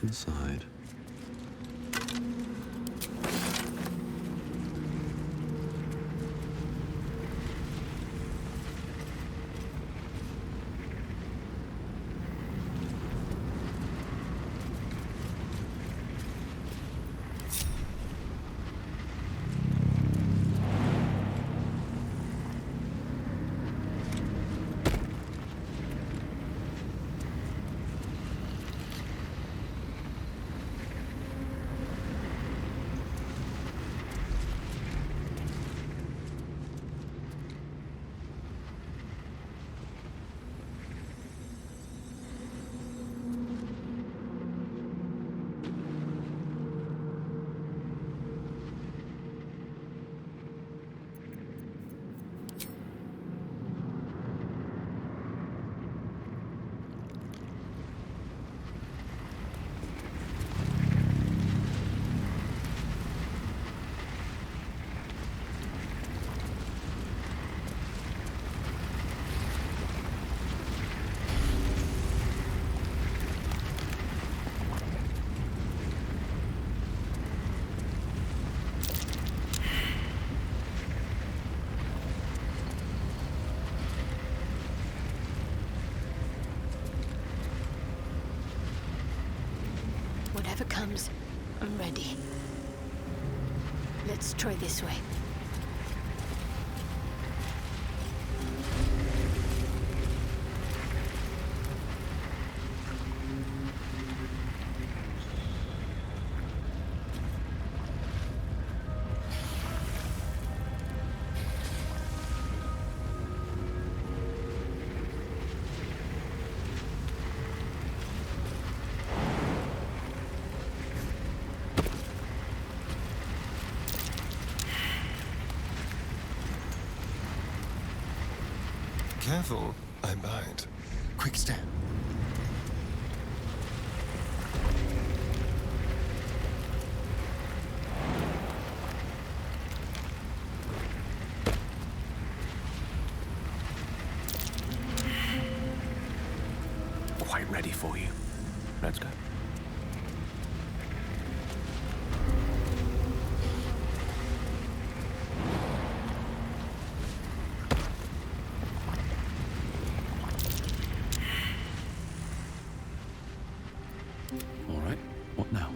what's inside. Whatever comes, I'm ready. Let's try this way. Careful, I might. Quick step. Quite ready for you. Let's go. All right, what now?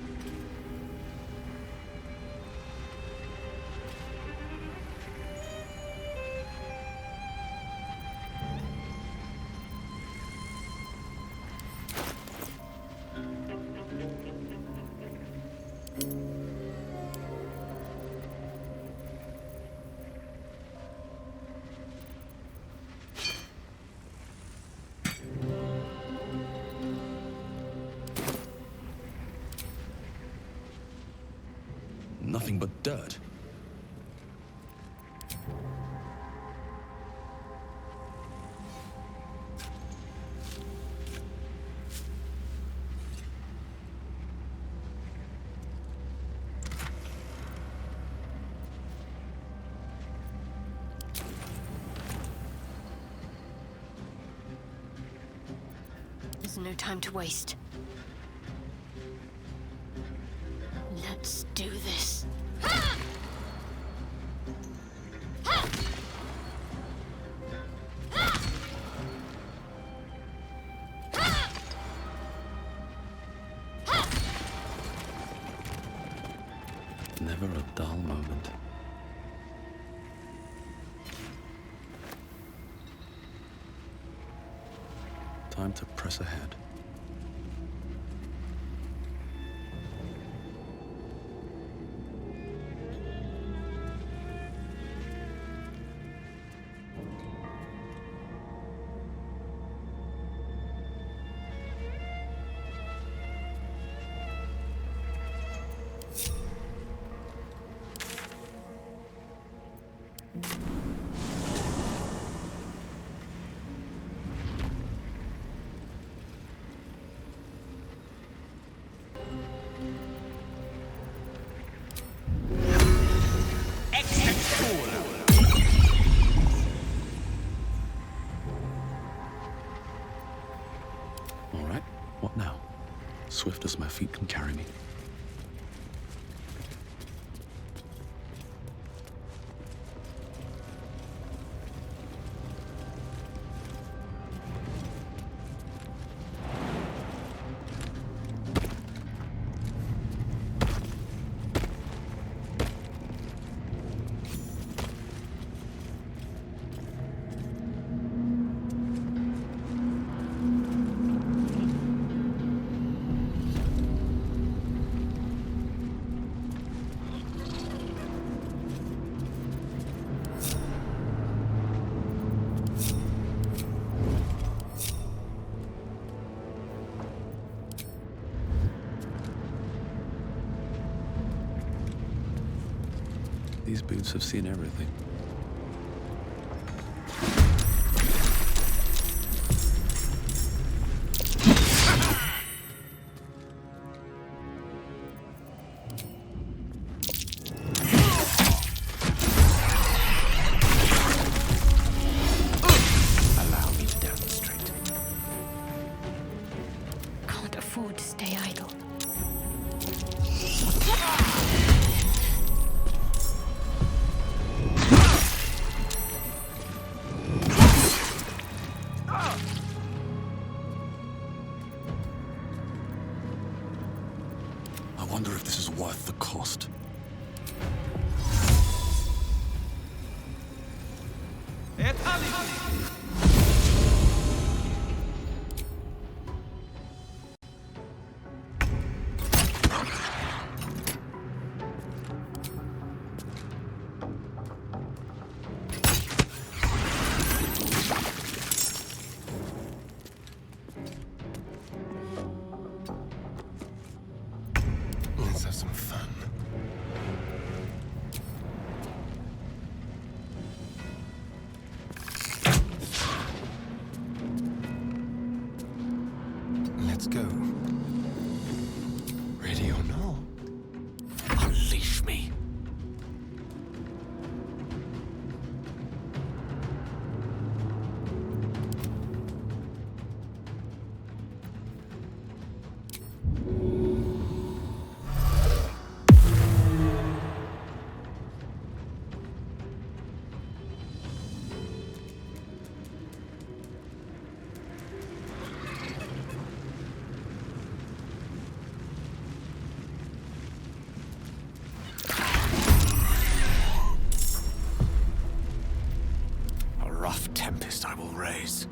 Nothing but dirt. There's no time to waste. Let's do this. Never a dull moment. Time to press ahead. swift as my feet can carry me. These boots have seen everything. Allow me to demonstrate. Can't afford to stay idle. I wonder if this is worth the cost. Let's have some fun. Let's go. Ready or not? Unleash me. A rough tempest I will raise.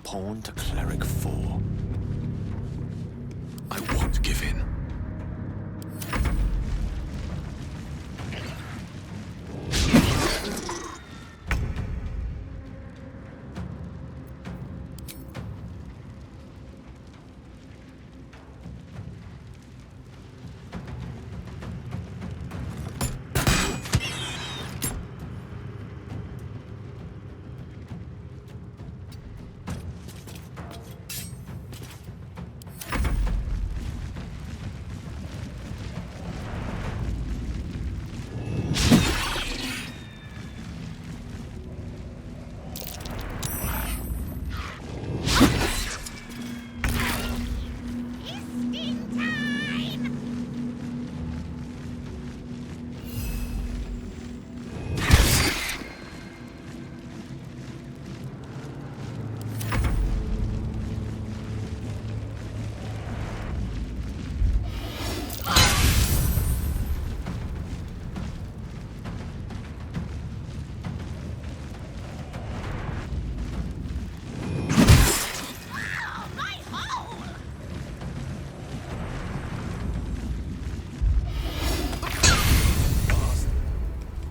Pawn to cleric 4. I won't give in.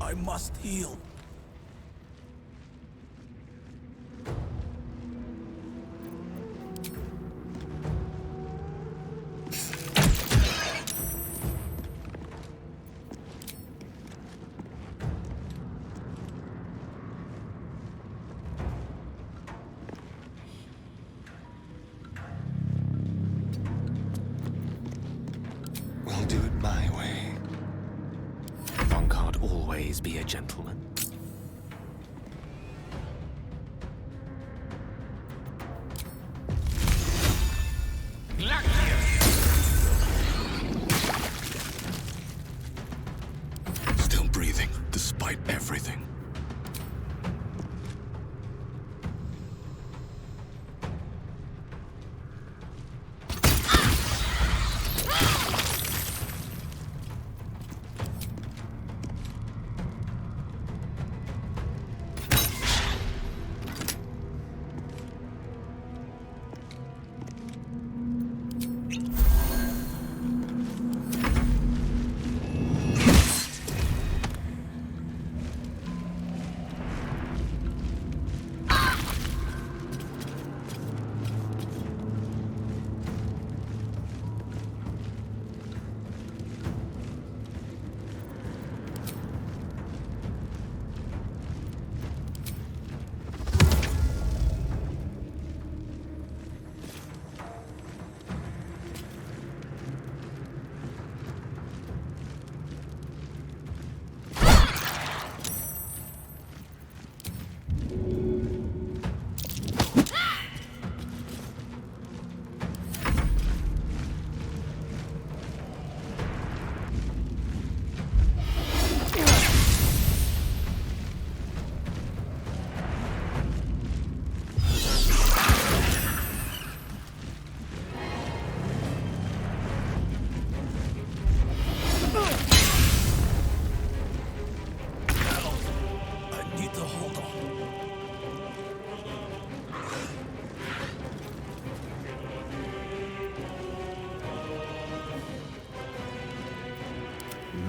I must heal. always be a gentleman. Still breathing, despite everything.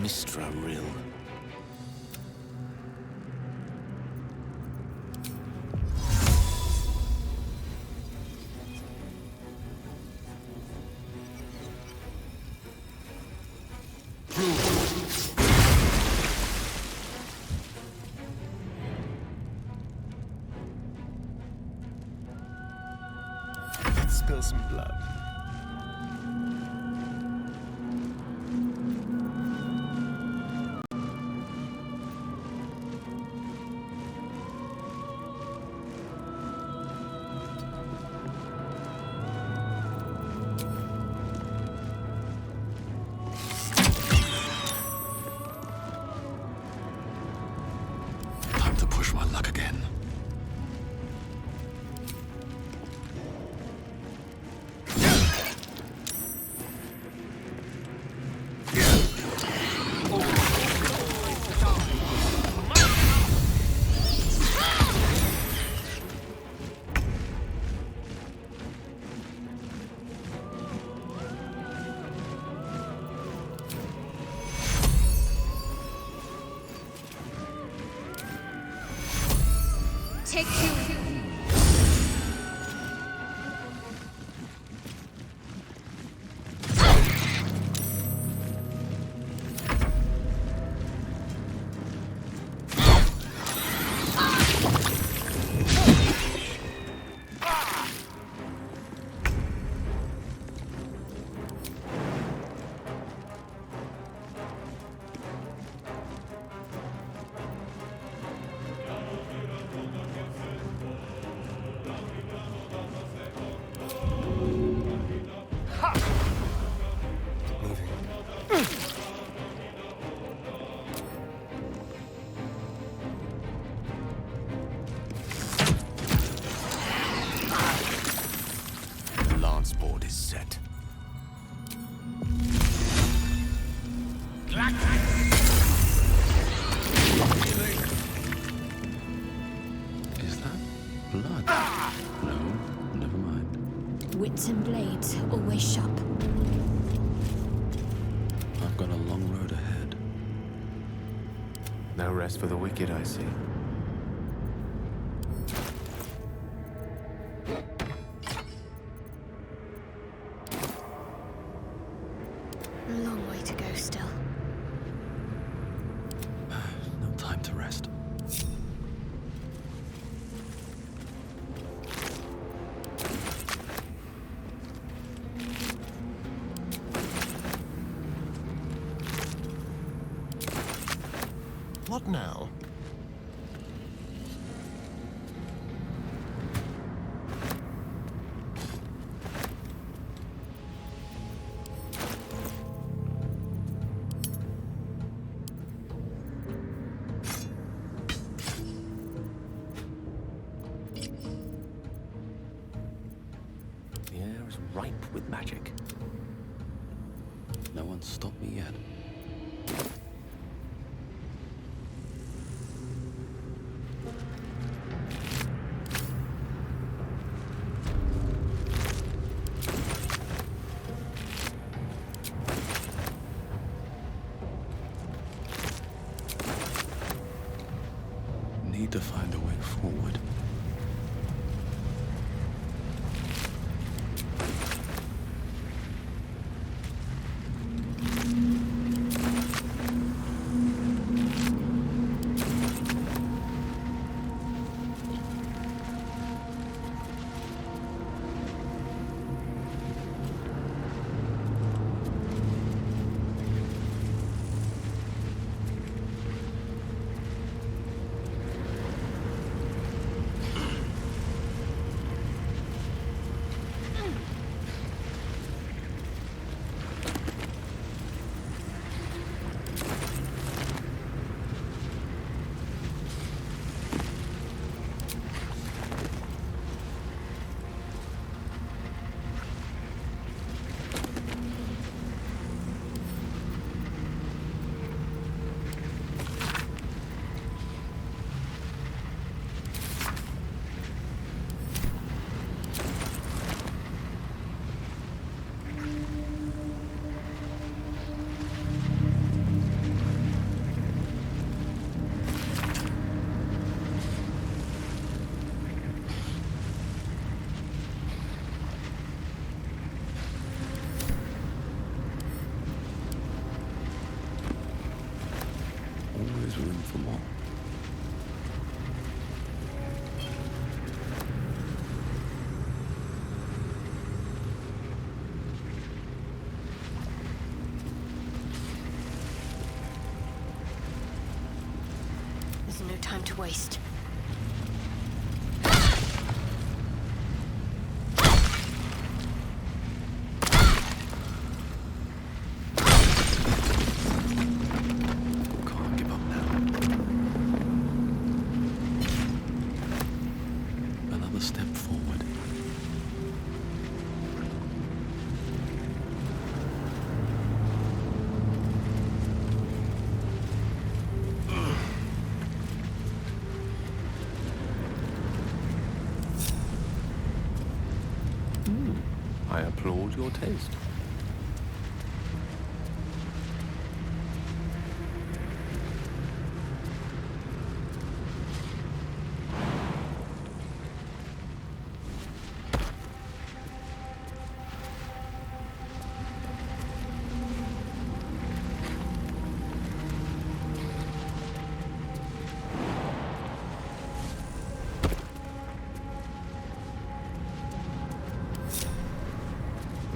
Mistra Rill. Let's spill some blood. Time to push my luck again. Take two. The lance board is set. Is that blood? No, never mind. Wits and blades always sharp. I've got a long road ahead. No rest for the wicked, I see. A long way to go still. No time to rest. What now? The air is ripe with magic. No one's stopped me yet. Need to find a way forward. Always room for more. There's no time to waste. Can't give up now. Another step forward. I applaud your taste.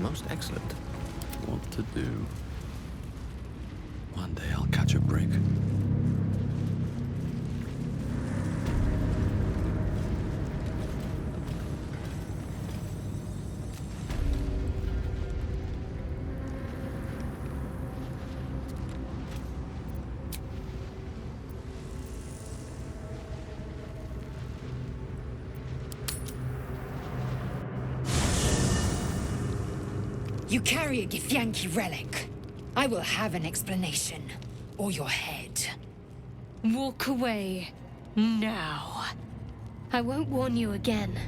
Most excellent. What to do? One day I'll catch a break. You carry a Githyanki relic. I will have an explanation. Or your head. Walk away. Now. I won't warn you again.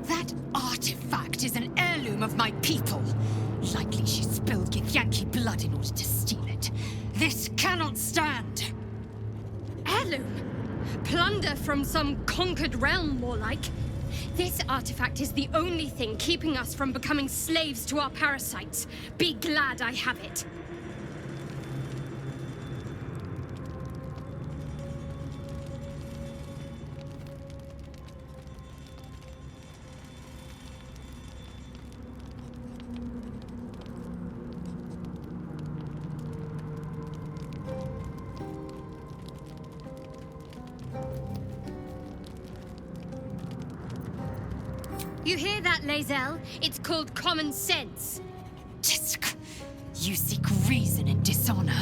That artifact is an heirloom of my people. Likely she spilled Githyanki blood in order to steal it. This cannot stand. Heirloom? Plunder from some conquered realm, more like. This artifact is the only thing keeping us from becoming slaves to our parasites. Be glad I have it. You hear that, Lae'zel? It's called common sense. Tisk. You seek reason in dishonor.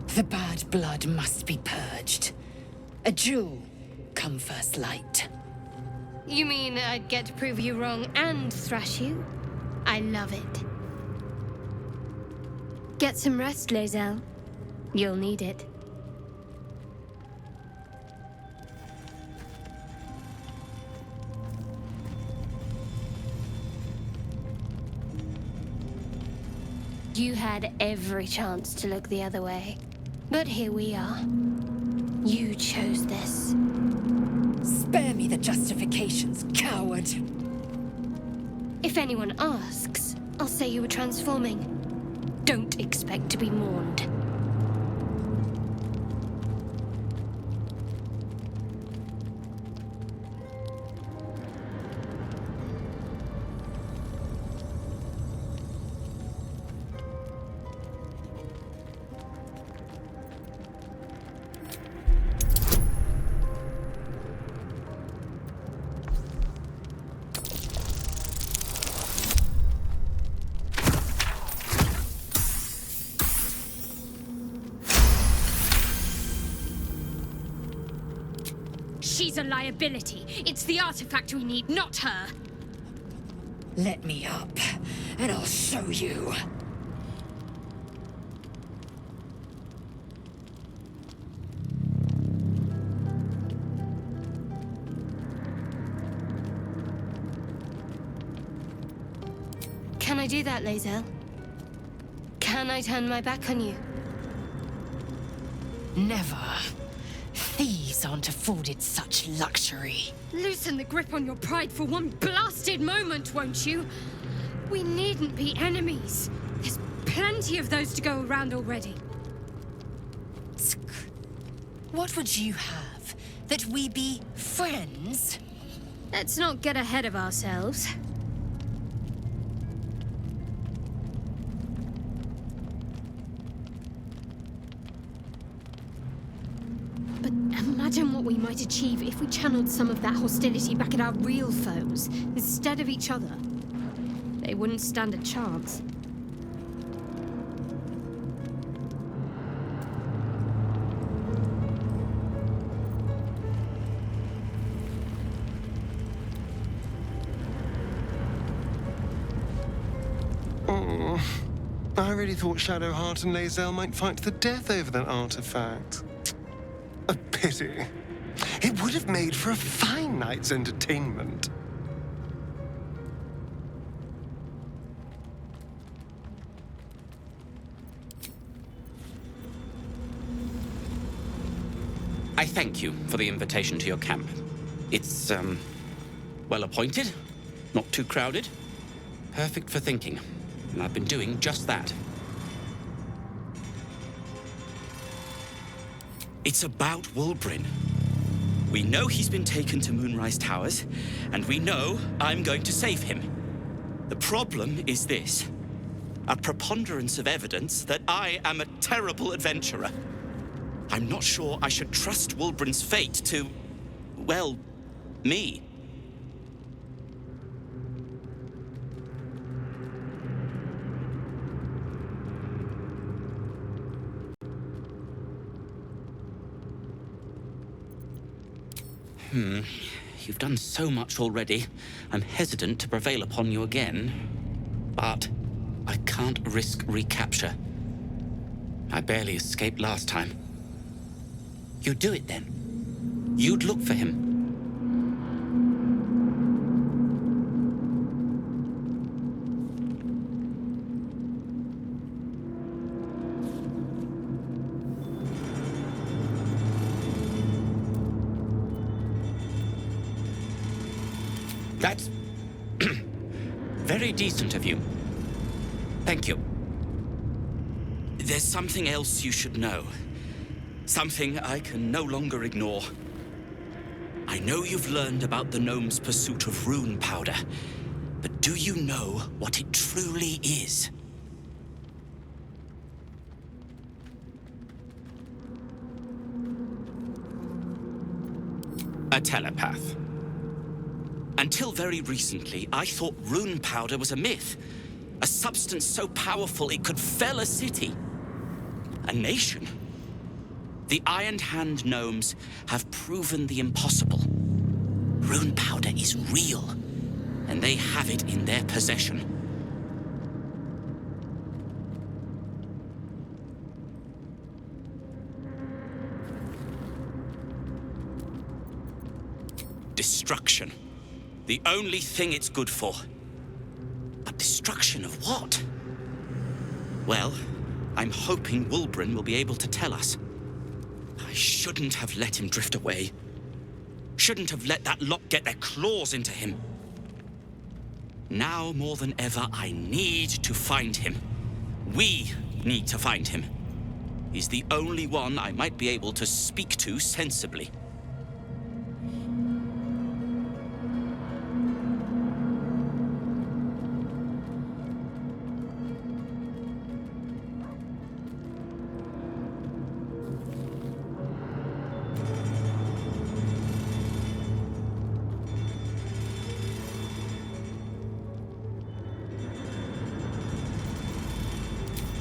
The bad blood must be purged. A jewel come first light. You mean I'd get to prove you wrong and thrash you? I love it. Get some rest, Lae'zel. You'll need it. You had every chance to look the other way. But here we are. You chose this. Spare me the justifications, coward. If anyone asks, I'll say you were transforming. Don't expect to be mourned. She's a liability. It's the artifact we need, not her. Let me up, and I'll show you. Can I do that, Lae'zel? Can I turn my back on you? Never. Thieves aren't afforded such luxury. Loosen the grip on your pride for one blasted moment, won't you? We needn't be enemies. There's plenty of those to go around already. What would you have? That we be friends? Let's not get ahead of ourselves. But imagine what we might achieve if we channeled some of that hostility back at our real foes, instead of each other. They wouldn't stand a chance. Oh, I really thought Shadowheart and Lae'zel might fight to the death over that artifact. A pity. It would have made for a fine night's entertainment. I thank you for the invitation to your camp. It's, well appointed, not too crowded, perfect for thinking, and I've been doing just that. It's about Wulbren. We know he's been taken to Moonrise Towers, and we know I'm going to save him. The problem is this: a preponderance of evidence that I am a terrible adventurer. I'm not sure I should trust Wulbren's fate to, well, me. You've done so much already. I'm hesitant to prevail upon you again. But I can't risk recapture. I barely escaped last time. You'd do it then. You'd look for him. That's very decent of you. Thank you. There's something else you should know. Something I can no longer ignore. I know you've learned about the gnome's pursuit of rune powder. But do you know what it truly is? A telepath. Until very recently, I thought rune powder was a myth. A substance so powerful it could fell a city. A nation. The Iron Hand gnomes have proven the impossible. Rune powder is real, and they have it in their possession. Destruction. The only thing it's good for. But destruction of what? Well, I'm hoping Wulbren will be able to tell us. I shouldn't have let him drift away. Shouldn't have let that lot get their claws into him. Now more than ever, I need to find him. We need to find him. He's the only one I might be able to speak to sensibly.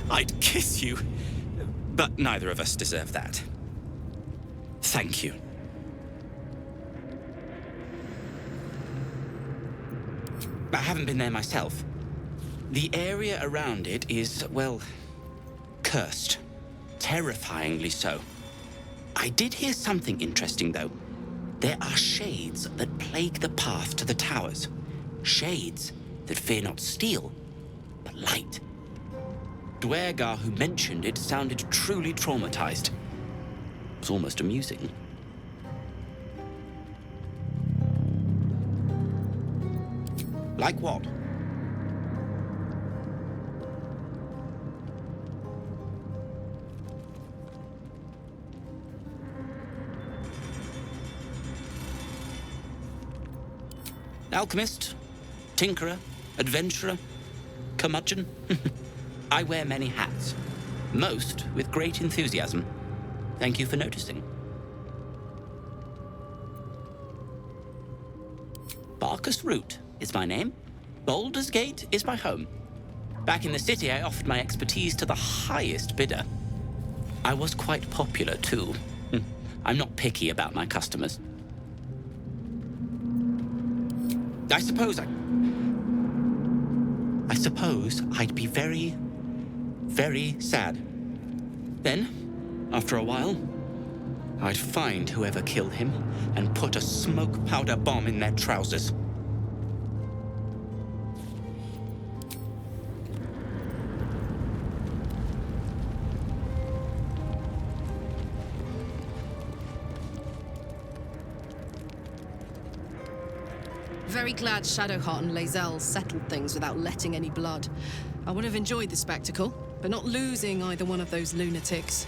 I'd kiss you, but neither of us deserve that. Thank you. I haven't been there myself. The area around it is, well, cursed. Terrifyingly so. I did hear something interesting, though. There are shades that plague the path to the towers. Shades that fear not steel, but light. Dwergar who mentioned it sounded truly traumatized. It was almost amusing. Like what? Alchemist, tinkerer, adventurer, curmudgeon. I wear many hats, most with great enthusiasm. Thank you for noticing. Barcus Wroot is my name. Baldur's Gate is my home. Back in the city, I offered my expertise to the highest bidder. I was quite popular, too. I'm not picky about my customers. I suppose I'd be very, very sad. Then, after a while, I'd find whoever killed him and put a smoke powder bomb in their trousers. Very glad Shadowheart and Lae'zel settled things without letting any blood. I would have enjoyed the spectacle, but not losing either one of those lunatics.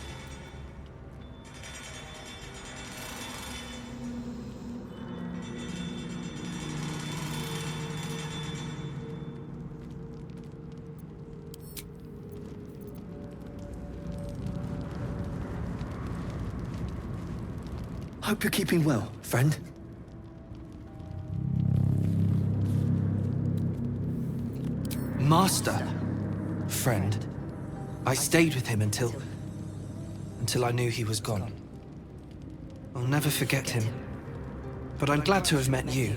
Hope you're keeping well, friend. Master. Friend. I stayed with him until I knew he was gone. I'll never forget him, but I'm glad to have met you.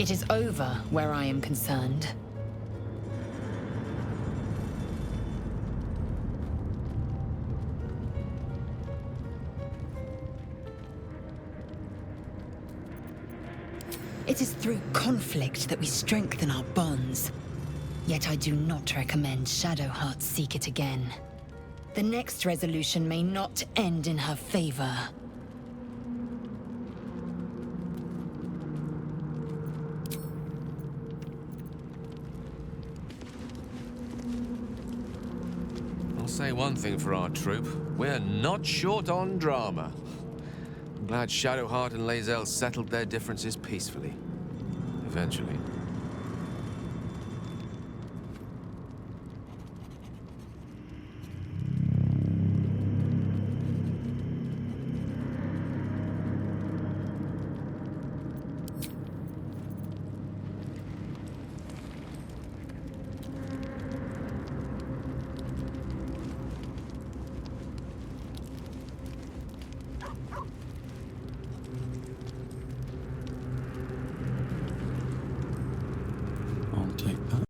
It is over where I am concerned. It is through conflict that we strengthen our bonds. Yet I do not recommend Shadowheart seek it again. The next resolution may not end in her favor. I'll say one thing for our troop. We're not short on drama. I'm glad Shadowheart and Lae'zel settled their differences peacefully. Eventually. I'll take that.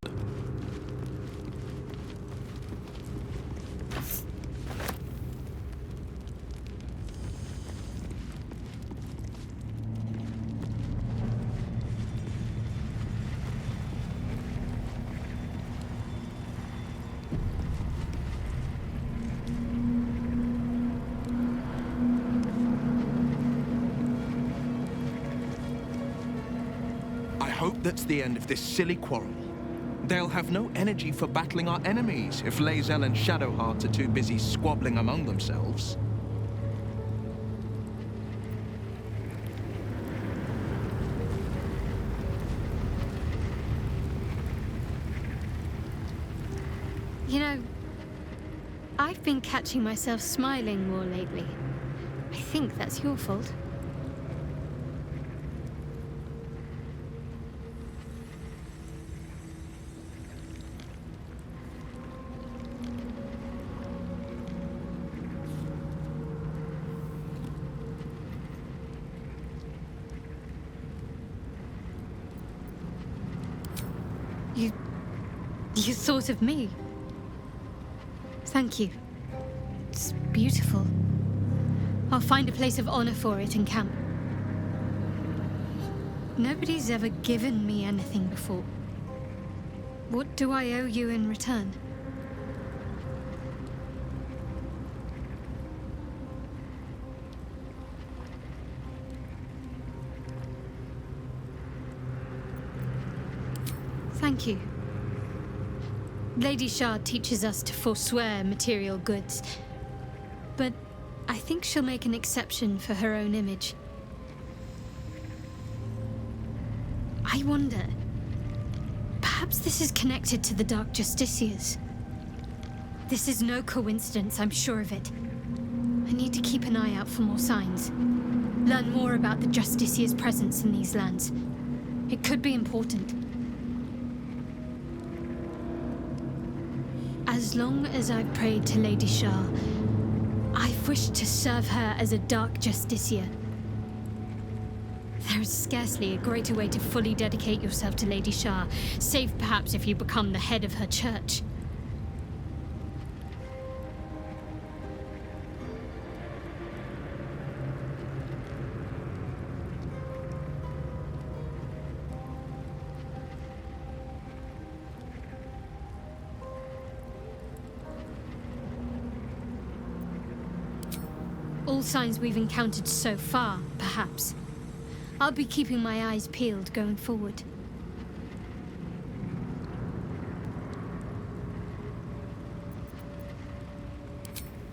I hope that's the end of this silly quarrel. They'll have no energy for battling our enemies if Lae'zel and Shadowheart are too busy squabbling among themselves. You know, I've been catching myself smiling more lately. I think that's your fault. You thought of me. Thank you. It's beautiful. I'll find a place of honor for it in camp. Nobody's ever given me anything before. What do I owe you in return? Thank you. Lady Shard teaches us to forswear material goods, but I think she'll make an exception for her own image. I wonder, perhaps this is connected to the Dark Justiciars. This is no coincidence, I'm sure of it. I need to keep an eye out for more signs. Learn more about the Justiciars' presence in these lands. It could be important. As long as I've prayed to Lady Shah, I've wished to serve her as a Dark Justiciar. There is scarcely a greater way to fully dedicate yourself to Lady Shah, save perhaps if you become the head of her church. All signs we've encountered so far, perhaps. I'll be keeping my eyes peeled going forward.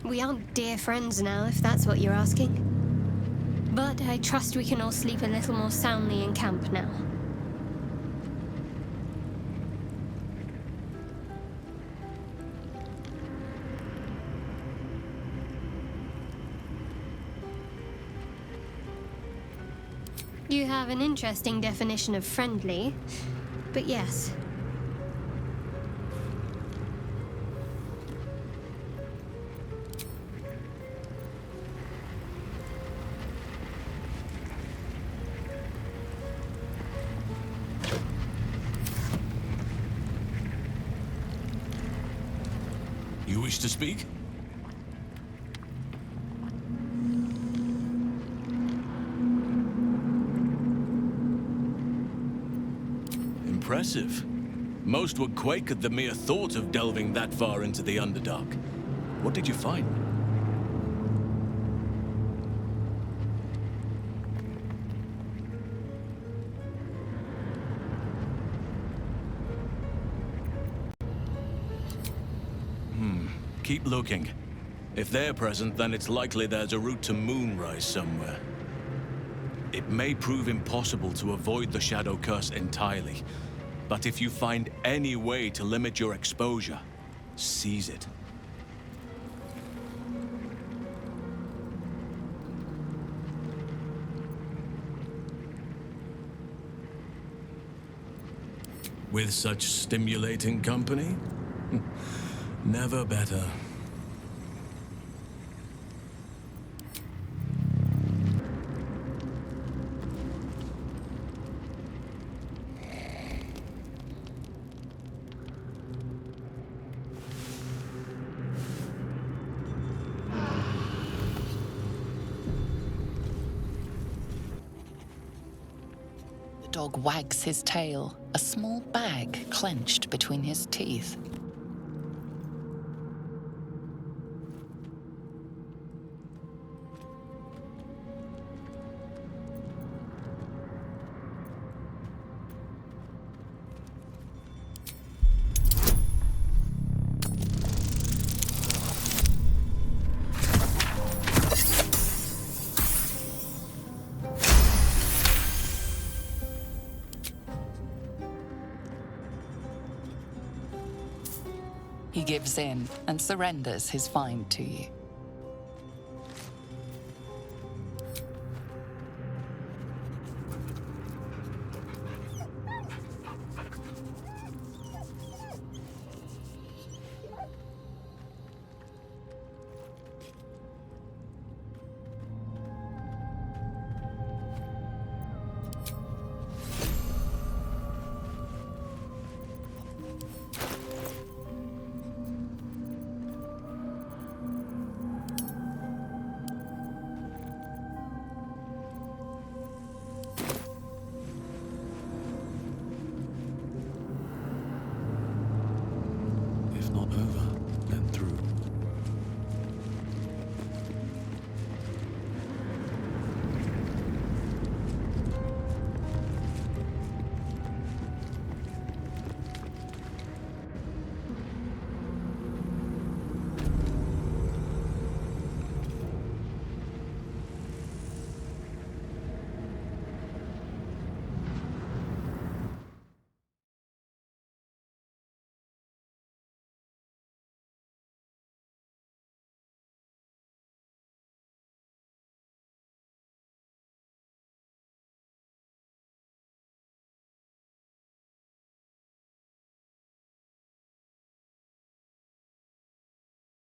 We aren't dear friends now, if that's what you're asking. But I trust we can all sleep a little more soundly in camp now. You have an interesting definition of friendly, but yes. wish to speak? Impressive. Most would quake at the mere thought of delving that far into the Underdark. What did you find? Keep looking. If they're present, then it's likely there's a route to Moonrise somewhere. It may prove impossible to avoid the Shadow Curse entirely, but if you find any way to limit your exposure, seize it. With such stimulating company? Never better. The dog wags his tail, a small bag clenched between his teeth. He gives in and surrenders his find to you.